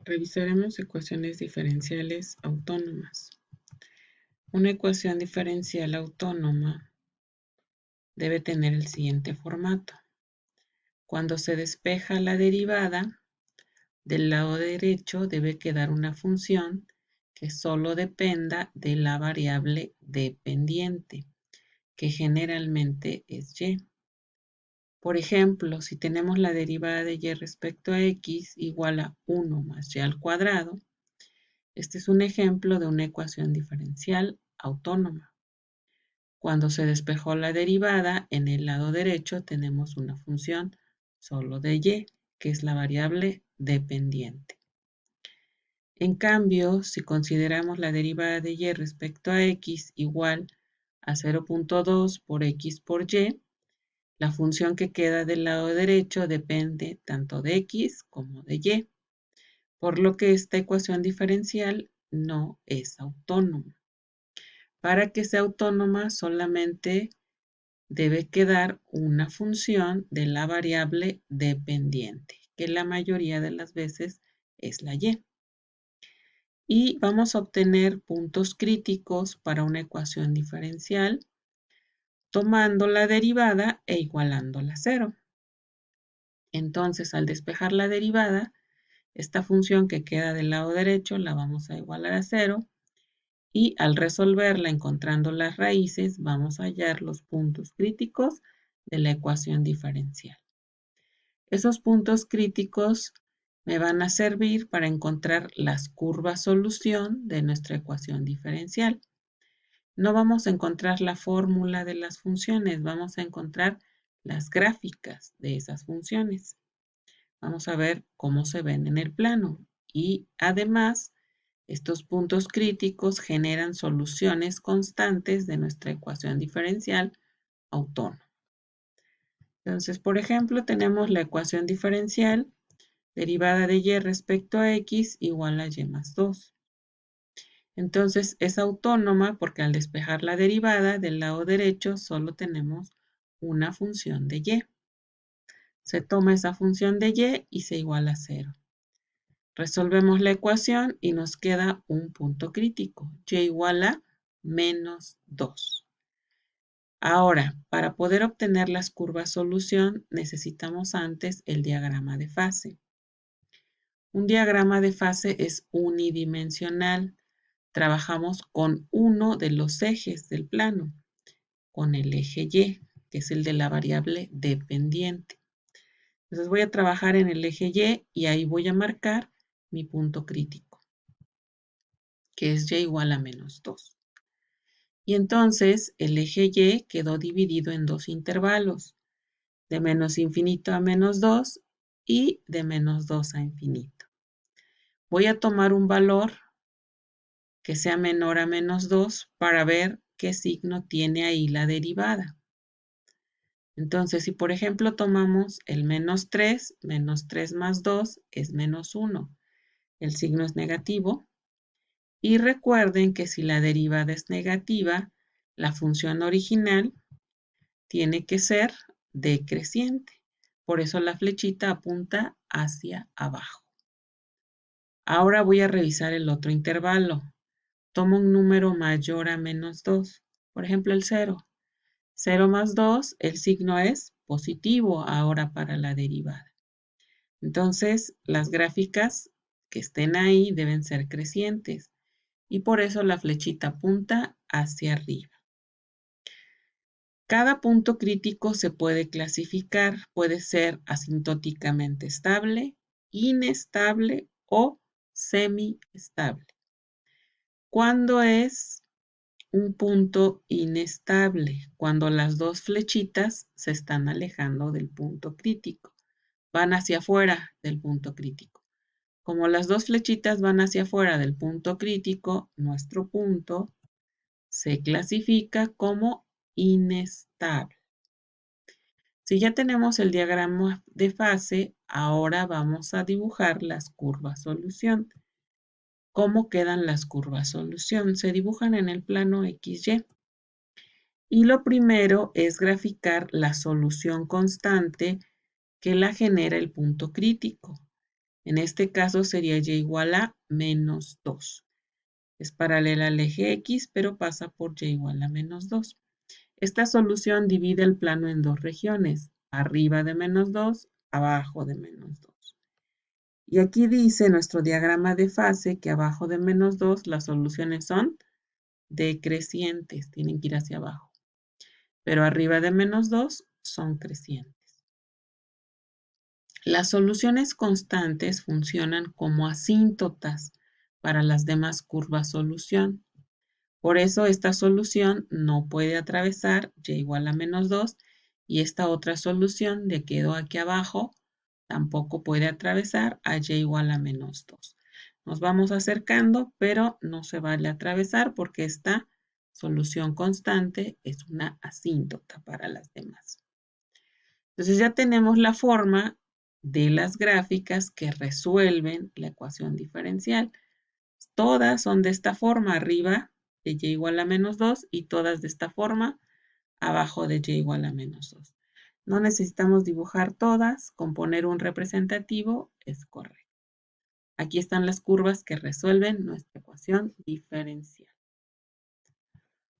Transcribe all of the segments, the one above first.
Revisaremos ecuaciones diferenciales autónomas. Una ecuación diferencial autónoma debe tener el siguiente formato. Cuando se despeja la derivada, del lado derecho debe quedar una función que solo dependa de la variable dependiente, que generalmente es y. Por ejemplo, si tenemos la derivada de y respecto a x igual a 1 más y al cuadrado, este es un ejemplo de una ecuación diferencial autónoma. Cuando se despejó la derivada, en el lado derecho tenemos una función solo de y, que es la variable dependiente. En cambio, si consideramos la derivada de y respecto a x igual a 0.2 por x por y, la función que queda del lado derecho depende tanto de x como de y, por lo que esta ecuación diferencial no es autónoma. Para que sea autónoma solamente debe quedar una función de la variable dependiente, que la mayoría de las veces es la y. Y vamos a obtener puntos críticos para una ecuación diferencial tomando la derivada e igualándola a 0. Entonces, al despejar la derivada, esta función que queda del lado derecho la vamos a igualar a 0 y al resolverla encontrando las raíces vamos a hallar los puntos críticos de la ecuación diferencial. Esos puntos críticos me van a servir para encontrar las curvas solución de nuestra ecuación diferencial. No vamos a encontrar la fórmula de las funciones, vamos a encontrar las gráficas de esas funciones. Vamos a ver cómo se ven en el plano. Y además, estos puntos críticos generan soluciones constantes de nuestra ecuación diferencial autónoma. Entonces, por ejemplo, tenemos la ecuación diferencial derivada de y respecto a x igual a y más 2. Entonces, es autónoma porque al despejar la derivada del lado derecho solo tenemos una función de y. Se toma esa función de y se iguala a 0. Resolvemos la ecuación y nos queda un punto crítico, y igual a menos 2. Ahora, para poder obtener las curvas solución, necesitamos antes el diagrama de fase. Un diagrama de fase es unidimensional. Trabajamos con uno de los ejes del plano, con el eje Y, que es el de la variable dependiente. Entonces voy a trabajar en el eje Y ahí voy a marcar mi punto crítico, que es y igual a menos 2. Y entonces el eje Y quedó dividido en dos intervalos, de menos infinito a menos 2 y de menos 2 a infinito. Voy a tomar un valor que sea menor a menos 2 para ver qué signo tiene ahí la derivada. Entonces, si por ejemplo tomamos el menos 3 más 2 es menos 1. El signo es negativo. Y recuerden que si la derivada es negativa, la función original tiene que ser decreciente. Por eso la flechita apunta hacia abajo. Ahora voy a revisar el otro intervalo. Tomo un número mayor a menos 2. Por ejemplo, el 0. 0 más 2, el signo es positivo ahora para la derivada. Entonces, las gráficas que estén ahí deben ser crecientes. Y por eso la flechita apunta hacia arriba. Cada punto crítico se puede clasificar, puede ser asintóticamente estable, inestable o semiestable. ¿Cuándo es un punto inestable? Cuando las dos flechitas se están alejando del punto crítico, van hacia afuera del punto crítico. Como las dos flechitas van hacia afuera del punto crítico, nuestro punto se clasifica como inestable. Si ya tenemos el diagrama de fase, ahora vamos a dibujar las curvas solución. ¿Cómo quedan las curvas solución? Se dibujan en el plano XY. Y lo primero es graficar la solución constante que la genera el punto crítico. En este caso sería y igual a menos 2. Es paralela al eje X, pero pasa por y igual a menos 2. Esta solución divide el plano en dos regiones, arriba de menos 2, abajo de menos 2. Y aquí dice nuestro diagrama de fase que abajo de menos 2 las soluciones son decrecientes, tienen que ir hacia abajo. Pero arriba de menos 2 son crecientes. Las soluciones constantes funcionan como asíntotas para las demás curvas solución. Por eso esta solución no puede atravesar y igual a menos 2 y esta otra solución de quedó aquí abajo tampoco puede atravesar a y igual a menos 2. Nos vamos acercando, pero no se vale atravesar porque esta solución constante es una asíntota para las demás. Entonces ya tenemos la forma de las gráficas que resuelven la ecuación diferencial. Todas son de esta forma, arriba de y igual a menos 2 y todas de esta forma, abajo de y igual a menos 2. No necesitamos dibujar todas, con poner un representativo es correcto. Aquí están las curvas que resuelven nuestra ecuación diferencial.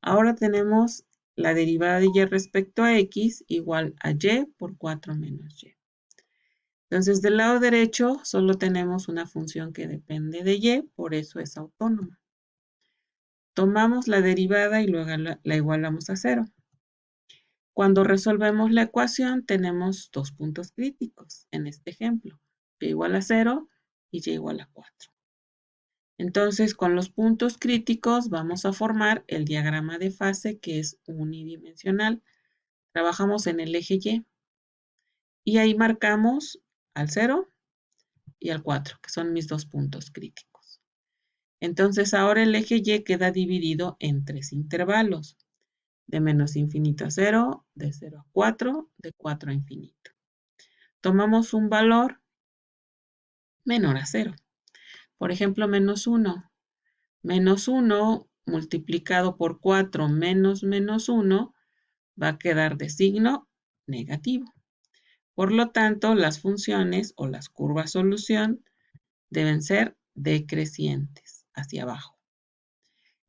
Ahora tenemos la derivada de y respecto a x igual a y por 4 menos y. Entonces, del lado derecho solo tenemos una función que depende de y, por eso es autónoma. Tomamos la derivada y luego la igualamos a 0. Cuando resolvemos la ecuación tenemos dos puntos críticos en este ejemplo, y igual a 0 y y igual a 4. Entonces, con los puntos críticos vamos a formar el diagrama de fase que es unidimensional. Trabajamos en el eje y ahí marcamos al 0 y al 4, que son mis dos puntos críticos. Entonces, ahora el eje Y queda dividido en tres intervalos. De menos infinito a 0, de 0 a 4, de 4 a infinito. Tomamos un valor menor a 0. Por ejemplo, menos 1. Menos 1 multiplicado por 4 menos menos 1 va a quedar de signo negativo. Por lo tanto, las funciones o las curvas solución deben ser decrecientes, hacia abajo.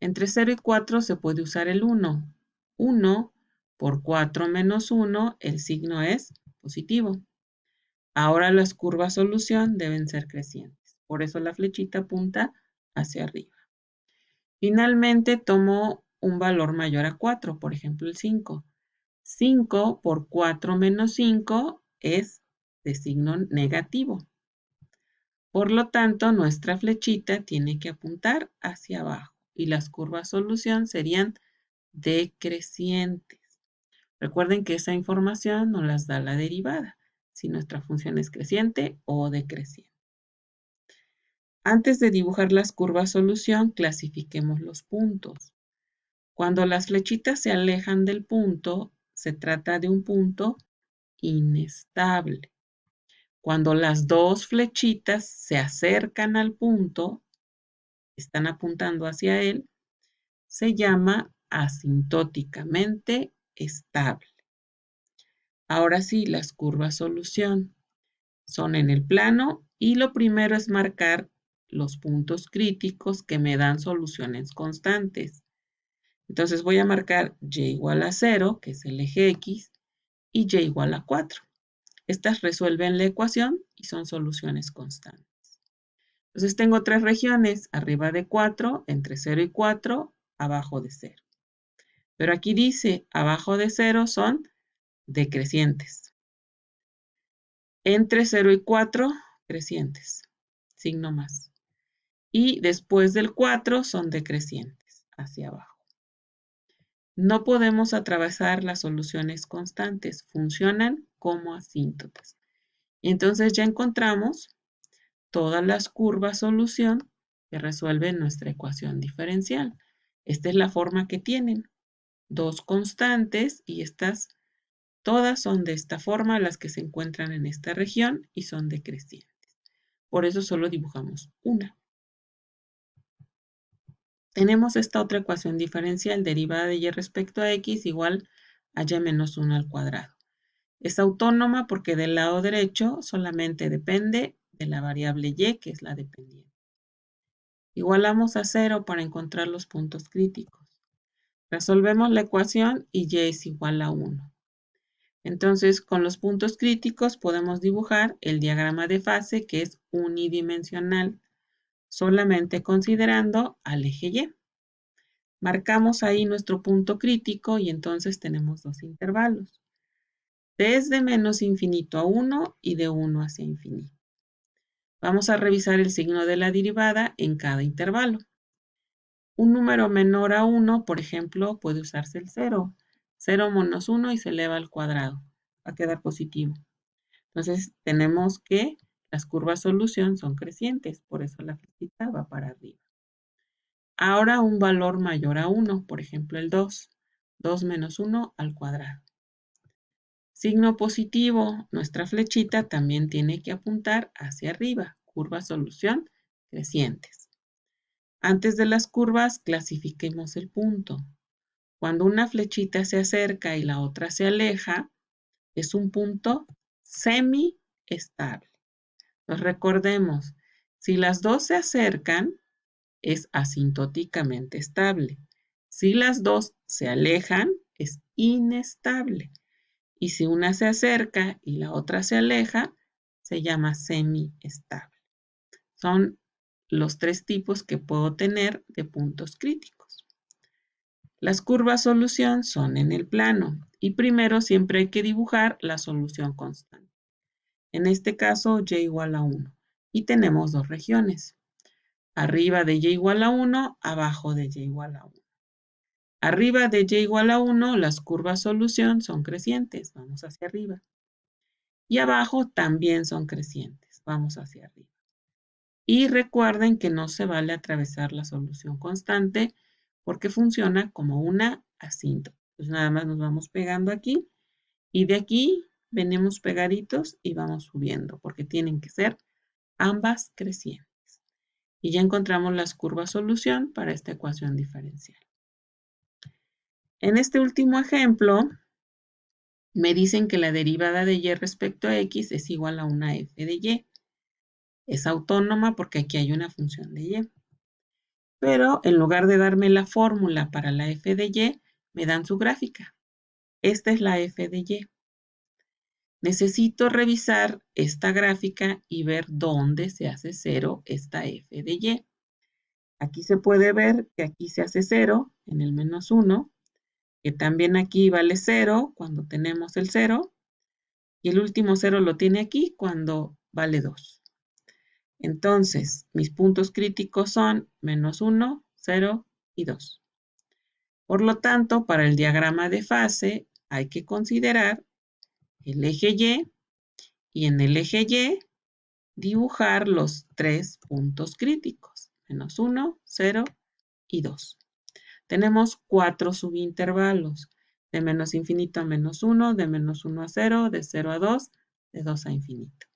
Entre 0 y 4 se puede usar el 1. 1 por 4 menos 1, el signo es positivo. Ahora las curvas solución deben ser crecientes. Por eso la flechita apunta hacia arriba. Finalmente tomo un valor mayor a 4, por ejemplo el 5. 5 por 4 menos 5 es de signo negativo. Por lo tanto, nuestra flechita tiene que apuntar hacia abajo y las curvas solución serían decrecientes. Recuerden que esa información nos las da la derivada, si nuestra función es creciente o decreciente. Antes de dibujar las curvas solución, clasifiquemos los puntos. Cuando las flechitas se alejan del punto, se trata de un punto inestable. Cuando las dos flechitas se acercan al punto, están apuntando hacia él, se llama asintóticamente estable. Ahora sí, las curvas solución son en el plano y lo primero es marcar los puntos críticos que me dan soluciones constantes. Entonces voy a marcar y igual a 0, que es el eje X, y y igual a 4. Estas resuelven la ecuación y son soluciones constantes. Entonces tengo tres regiones, arriba de 4, entre 0 y 4, abajo de 0. Pero aquí dice, abajo de 0 son decrecientes. Entre 0 y 4, crecientes, signo más. Y después del 4 son decrecientes, hacia abajo. No podemos atravesar las soluciones constantes, funcionan como asíntotas. Entonces ya encontramos todas las curvas solución que resuelven nuestra ecuación diferencial. Esta es la forma que tienen. Dos constantes y estas todas son de esta forma las que se encuentran en esta región y son decrecientes. Por eso solo dibujamos una. Tenemos esta otra ecuación diferencial derivada de y respecto a x igual a y menos 1 al cuadrado. Es autónoma porque del lado derecho solamente depende de la variable y, que es la dependiente. Igualamos a 0 para encontrar los puntos críticos. Resolvemos la ecuación y y es igual a 1. Entonces, con los puntos críticos podemos dibujar el diagrama de fase, que es unidimensional, solamente considerando al eje Y. Marcamos ahí nuestro punto crítico y entonces tenemos dos intervalos. Desde menos infinito a 1 y de 1 hacia infinito. Vamos a revisar el signo de la derivada en cada intervalo. Un número menor a 1, por ejemplo, puede usarse el 0. 0 menos 1 y se eleva al cuadrado. Va a quedar positivo. Entonces, tenemos que las curvas solución son crecientes, por eso la flechita va para arriba. Ahora un valor mayor a 1, por ejemplo el 2. 2 menos 1 al cuadrado. Signo positivo, nuestra flechita también tiene que apuntar hacia arriba. Curva solución crecientes. Antes de las curvas, clasifiquemos el punto. Cuando una flechita se acerca y la otra se aleja, es un punto semi-estable. Entonces recordemos, si las dos se acercan, es asintóticamente estable. Si las dos se alejan, es inestable. Y si una se acerca y la otra se aleja, se llama semiestable. Son los tres tipos que puedo tener de puntos críticos. Las curvas solución son en el plano y primero siempre hay que dibujar la solución constante. En este caso, y igual a 1. Y tenemos dos regiones. Arriba de y igual a 1, abajo de y igual a 1. Arriba de y igual a 1, las curvas solución son crecientes. Vamos hacia arriba. Y abajo también son crecientes. Vamos hacia arriba. Y recuerden que no se vale atravesar la solución constante porque funciona como una asíntota. Entonces nada más nos vamos pegando aquí y de aquí venimos pegaditos y vamos subiendo porque tienen que ser ambas crecientes. Y ya encontramos las curvas solución para esta ecuación diferencial. En este último ejemplo, me dicen que la derivada de y respecto a x es igual a una f de y. Es autónoma porque aquí hay una función de y. Pero en lugar de darme la fórmula para la f de y, me dan su gráfica. Esta es la f de y. Necesito revisar esta gráfica y ver dónde se hace 0 esta f de y. Aquí se puede ver que aquí se hace 0 en el menos 1, que también aquí vale 0 cuando tenemos el 0, y el último 0 lo tiene aquí cuando vale 2. Entonces, mis puntos críticos son menos 1, 0 y 2. Por lo tanto, para el diagrama de fase hay que considerar el eje y en el eje Y dibujar los tres puntos críticos, menos 1, 0 y 2. Tenemos 4 subintervalos, de menos infinito a menos 1, de menos 1 a 0, de 0 a 2, de 2 a infinito.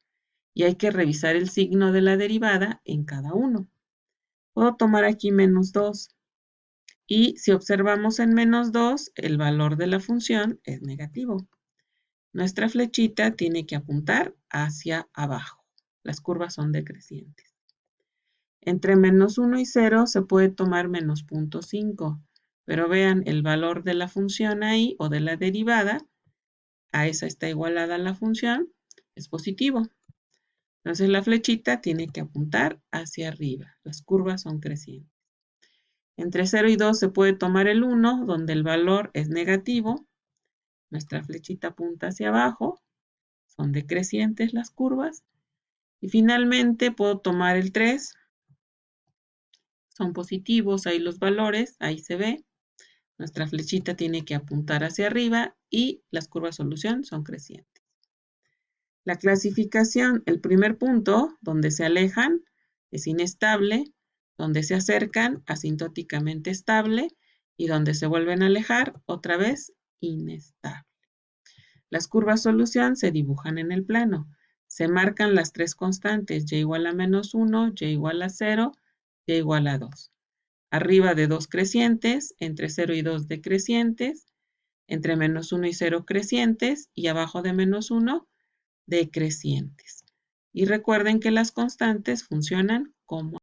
Y hay que revisar el signo de la derivada en cada uno. Puedo tomar aquí menos 2. Y si observamos en menos 2, el valor de la función es negativo. Nuestra flechita tiene que apuntar hacia abajo. Las curvas son decrecientes. Entre menos 1 y 0 se puede tomar menos 0.5. Pero vean, el valor de la función ahí, o de la derivada, a esa está igualada la función, es positivo. Entonces la flechita tiene que apuntar hacia arriba. Las curvas son crecientes. Entre 0 y 2 se puede tomar el 1, donde el valor es negativo. Nuestra flechita apunta hacia abajo. Son decrecientes las curvas. Y finalmente puedo tomar el 3. Son positivos ahí los valores, ahí se ve. Nuestra flechita tiene que apuntar hacia arriba y las curvas solución son crecientes. La clasificación, el primer punto, donde se alejan, es inestable, donde se acercan, asintóticamente estable, y donde se vuelven a alejar, otra vez, inestable. Las curvas solución se dibujan en el plano. Se marcan las tres constantes, y igual a menos 1, y igual a 0, y igual a 2. Arriba de 2 crecientes, entre 0 y 2 decrecientes, entre menos 1 y 0 crecientes, y abajo de menos 1 decrecientes. Y recuerden que las constantes funcionan como